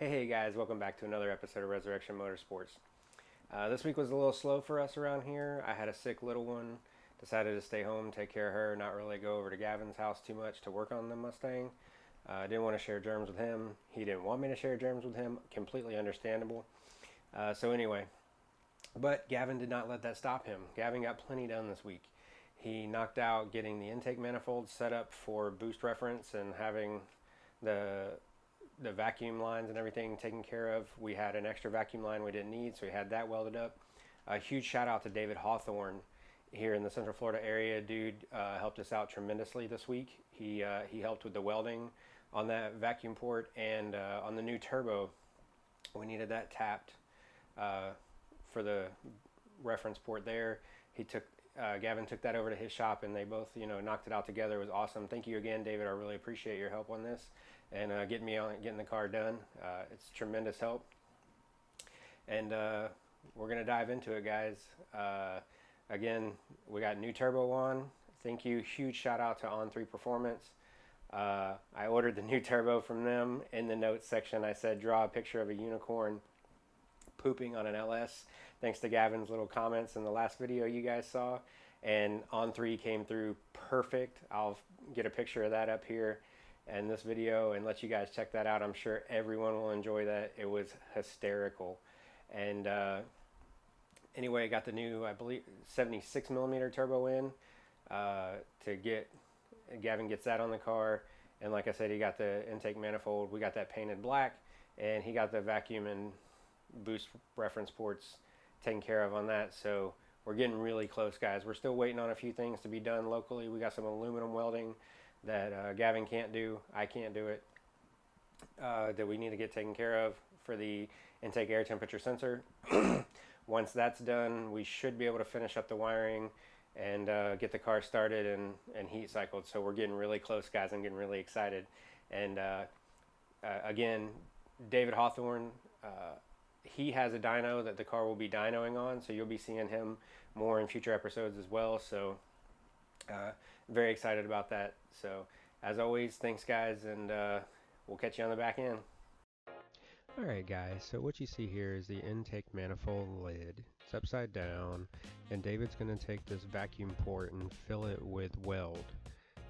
Hey guys, welcome back to another episode of Resurrection Motorsports. This week was a little slow for us around here. I had a sick little one, decided to stay home, take care of her, not really go over to Gavin's house too much to work on the Mustang. I didn't want to share germs with him. He didn't want me to share germs with him. Completely understandable. So anyway, but Gavin did not let that stop him. Gavin got plenty done this week. He knocked out getting the intake manifold set up for boost reference and having the vacuum lines and everything taken care of. We had an extra vacuum line we didn't need, so we had that welded up. A huge shout out to David Hawthorne here in the Central Florida area. Dude helped us out tremendously this week. He helped with the welding on that vacuum port and on the new turbo. We needed that tapped for the reference port there. Gavin took that over to his shop and they both knocked it out together. It was awesome. Thank you again, David. I really appreciate your help on this and getting the car done. It's tremendous help, and we're gonna dive into it, guys. Again, we got new turbo on. Thank you. Huge shout out to On3 Performance. I ordered the new turbo from them. In the notes section I said draw a picture of a unicorn pooping on an LS, thanks to Gavin's little comments in the last video you guys saw, and On3 came through perfect. I'll get a picture of that up here in this video and let you guys check that out. I'm sure everyone will enjoy that. It was hysterical. And anyway, I got the new, I believe, 76 millimeter turbo in Gavin gets that on the car, and like I said, he got the intake manifold. We got that painted black, and he got the vacuum and boost reference ports taken care of on that. So we're getting really close, guys. We're still waiting on a few things to be done locally. We got some aluminum welding that Gavin can't do, I can't do it, that we need to get taken care of for the intake air temperature sensor. Once that's done, we should be able to finish up the wiring and get the car started and heat cycled. So we're getting really close, guys. I'm getting really excited. And again, David Hawthorne, he has a dyno that the car will be dynoing on, so you'll be seeing him more in future episodes as well. So very excited about that. So as always, thanks guys, and we'll catch you on the back end. Alright guys, so what you see here is the intake manifold lid. It's upside down, and David's going to take this vacuum port and fill it with weld.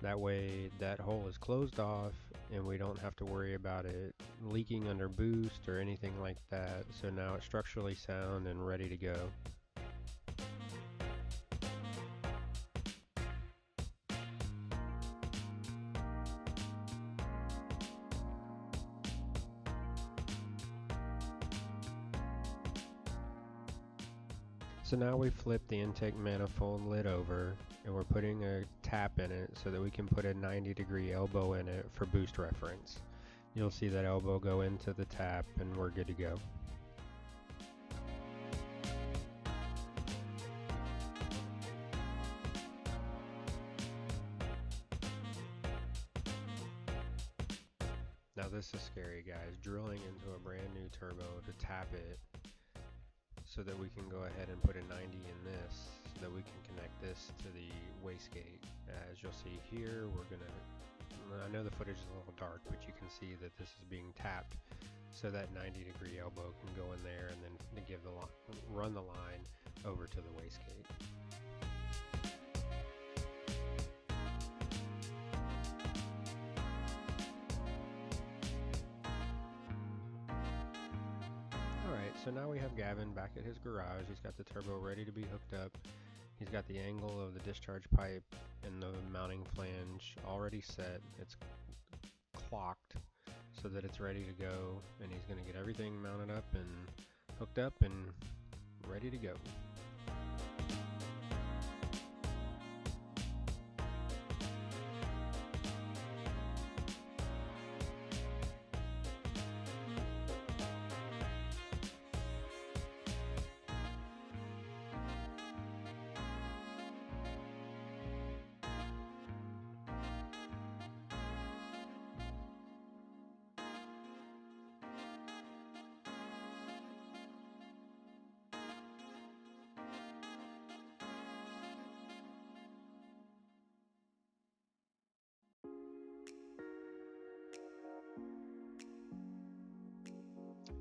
That way that hole is closed off and we don't have to worry about it leaking under boost or anything like that. So now it's structurally sound and ready to go. So now we flip the intake manifold lid over and we're putting a tap in it so that we can put a 90-degree elbow in it for boost reference. You'll see that elbow go into the tap and we're good to go. Now this is scary, guys. Drilling into a brand new turbo to tap it so that we can go ahead and put a 90 in this, so that we can connect this to the wastegate. As you'll see here, I know the footage is a little dark, but you can see that this is being tapped so that 90-degree elbow can go in there and then run the line over to the wastegate. So now we have Gavin back at his garage. He's got the turbo ready to be hooked up. He's got the angle of the discharge pipe and the mounting flange already set. It's clocked so that it's ready to go, and he's going to get everything mounted up and hooked up and ready to go.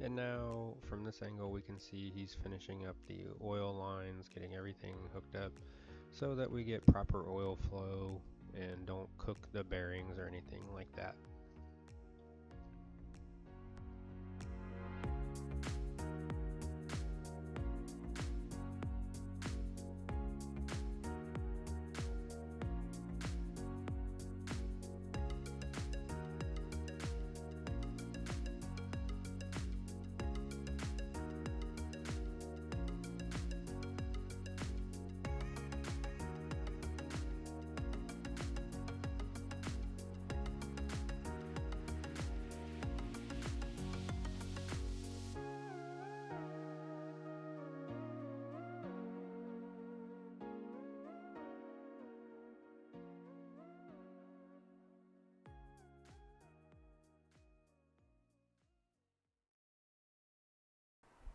And now from this angle we can see he's finishing up the oil lines, getting everything hooked up so that we get proper oil flow and don't cook the bearings or anything like that.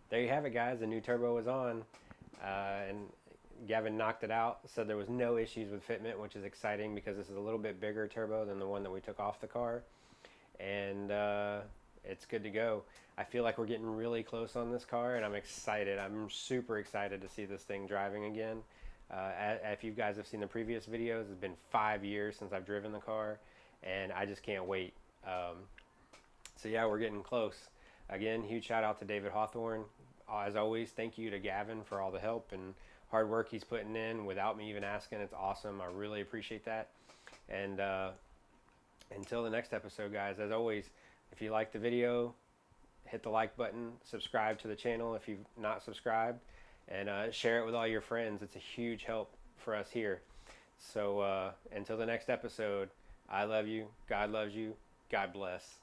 There you have it, guys. The new turbo was on, and Gavin knocked it out. Said there was no issues with fitment, which is exciting because this is a little bit bigger turbo than the one that we took off the car, and it's good to go. I feel like we're getting really close on this car, and I'm excited. I'm super excited to see this thing driving again. If you guys have seen the previous videos, it's been 5 years since I've driven the car, and I just can't wait. So yeah, we're getting close. Again, huge shout out to David Hawthorne. As always, thank you to Gavin for all the help and hard work he's putting in without me even asking. It's awesome. I really appreciate that. And until the next episode, guys, as always, if you like the video, hit the like button, subscribe to the channel if you've not subscribed, and share it with all your friends. It's a huge help for us here. So until the next episode, I love you, God loves you, God bless.